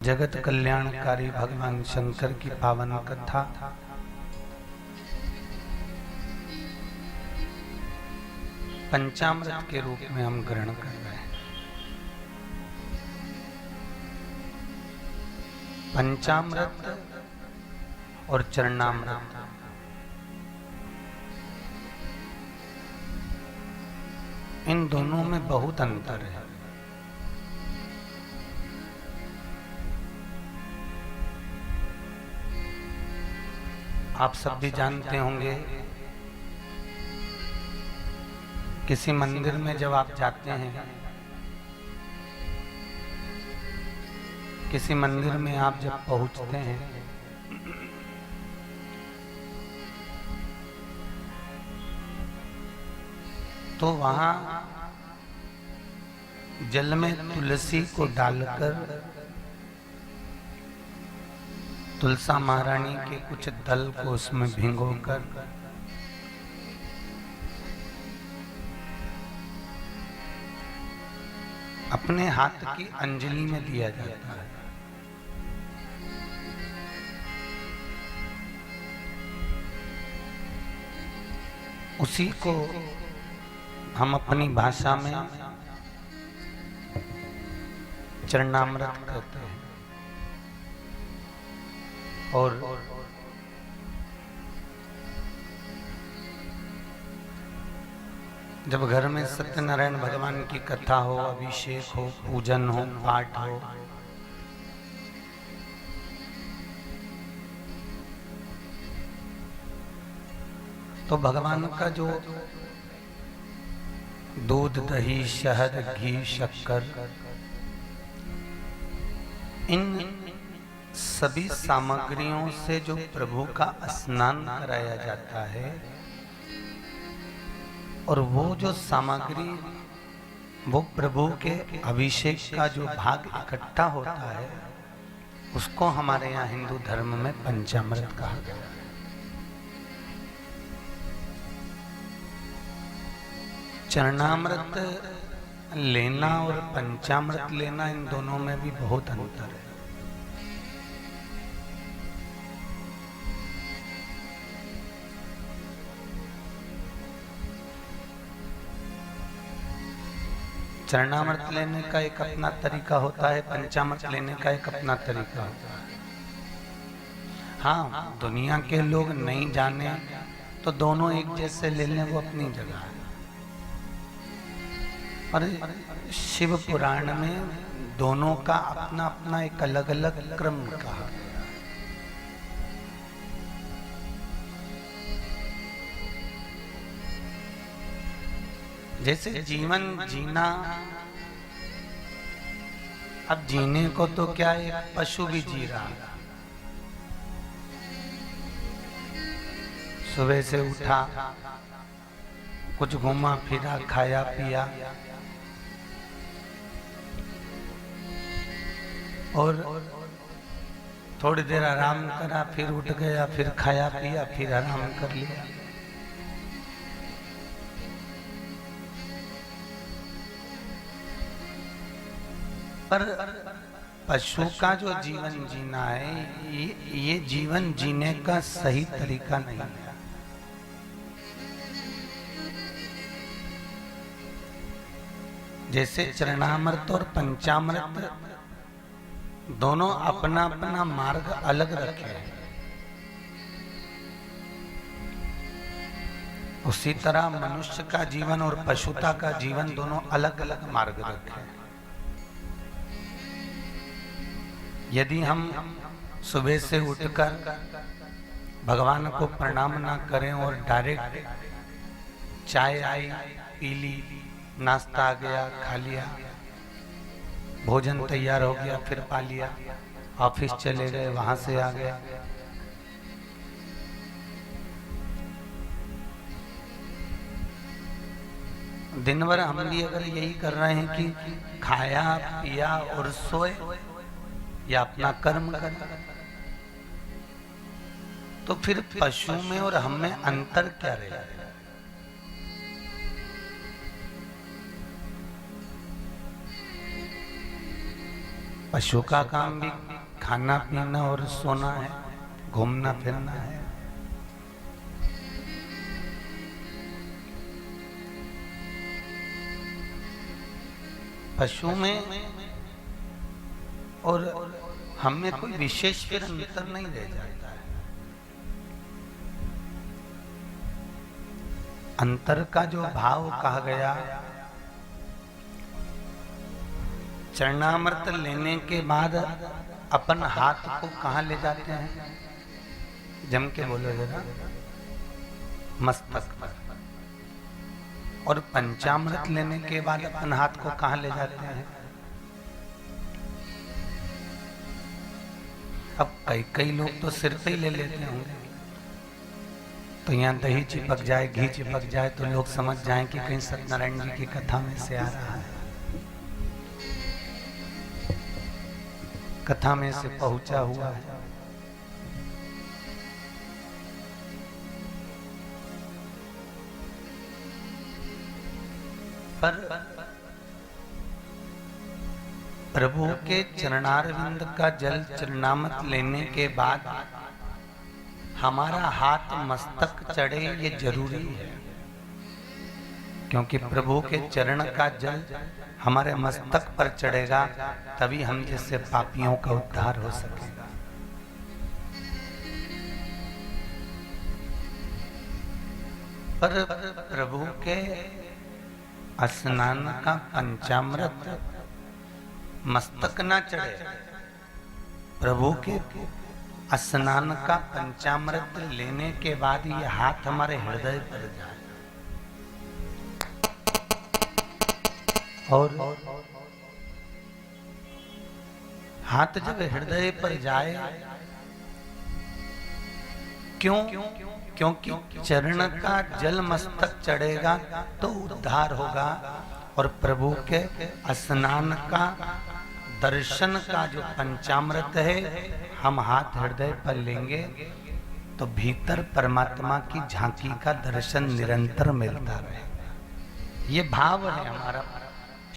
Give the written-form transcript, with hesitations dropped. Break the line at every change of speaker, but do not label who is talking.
जगत कल्याणकारी भगवान शंकर की पावन कथा पंचामृत के रूप में हम ग्रहण कर रहे हैं। पंचामृत और चरणामृत इन दोनों में बहुत अंतर है। आप सब भी जानते होंगे, किसी मंदिर में जब आप जाते हैं, किसी मंदिर में आप जब पहुंचते हैं तो वहां जल में तुलसी को डालकर तुलसा महारानी के कुछ दल को उसमें भिगोकर अपने हाथ की अंजलि में दिया जाता है। उसी को हम अपनी भाषा में चरणामृत कहते हैं। और जब घर में सत्यनारायण भगवान की कथा हो, अभिषेक हो, पूजन हो, पाठ हो, तो भगवान का जो दूध, दही, शहद, घी, शक्कर, इन सभी सामग्रियों से जो प्रभु का स्नान कराया जाता है, और वो जो सामग्री, वो प्रभु के अभिषेक का जो भाग इकट्ठा होता है, उसको हमारे यहाँ हिंदू धर्म में पंचामृत कहा गया है। चरणामृत लेना और पंचामृत लेना, इन दोनों में भी बहुत अंतर है। चरणामृत लेने का एक अपना तरीका होता है, पंचामृत लेने का एक अपना तरीका होता है। हाँ, दुनिया के लोग नहीं जाने तो दोनों एक जैसे ले लें, वो अपनी जगह है। और शिव पुराण में दोनों का अपना अपना एक अलग अलग क्रम कहा गया। जैसे जीवन जीना, अब जीने को तो क्या एक पशु भी जी रहा है। सुबह से उठा, कुछ घूमा फिरा, खाया पिया, और थोड़ी देर आराम करा, फिर उठ गया, फिर खाया पिया, फिर आराम कर लिया। पर पशु का जो जीवन जीना है, ये जीवन जीने का सही तरीका नहीं है। जैसे चरणामृत और पंचामृत दोनों अपना अपना मार्ग अलग रखे हैं, उसी तरह मनुष्य का जीवन और पशुता का जीवन दोनों अलग अलग मार्ग रखे हैं। यदि हम सुबह से उठकर भगवान को प्रणाम ना करें और डायरेक्ट चाय आई, पी ली, नाश्ता आ गया, खा लिया, भोजन तैयार हो गया, फिर पा लिया, ऑफिस चले गए, वहां से आ गए, दिन भर हम भी अगर यही कर रहे हैं कि खाया पिया और सोए या अपना कर्म कर, तो फिर पशु में और हम में अंतर क्या रहेगा? पशु का काम भी खाना पीना और सोना है, घूमना फिरना है। पशु में और हम में कोई विशेष फिर अंतर नहीं रह जाता है। अंतर का जो भाव कहा गया, चरणामृत लेने के बाद अपन हाथ को कहाँ ले जाते हैं? जम के बोलो जरा। मस्तक पर। और पंचामृत लेने के बाद अपन हाथ को कहाँ ले जाते हैं? अब कई लोग तो सिर पे ही ले लेते होंगे, तो यहाँ दही चिपक जाए, घी चिपक जाए तो लोग समझ जाएं कि कहीं सत्यनारायण जी की कथा में से आ रहा है, कथा में से पहुंचा हुआ है। पर प्रभु के चरणारविंद का जल चरणामृत लेने के बाद हमारा हाथ मस्तक चढ़े, ये जरूरी है, क्योंकि प्रभु के चरण का जल हमारे मस्तक पर चढ़ेगा, तभी हम जैसे पापियों का उद्धार हो सकेगा। पर प्रभु के स्नान का पंचामृत मस्तक ना चढ़े, प्रभु के स्नान का पंचामृत लेने के बाद ये हाथ हमारे हृदय पर जाए और हाथ जब हृदय पर जाए, क्यों? क्योंकि चरण का जल मस्तक चढ़ेगा तो उद्धार होगा, और प्रभु के स्नान का दर्शन का जो पंचामृत है हम हाथ हृदय पर लेंगे तो भीतर परमात्मा की झांकी का दर्शन निरंतर मिलता रहे। ये भाव है हमारा।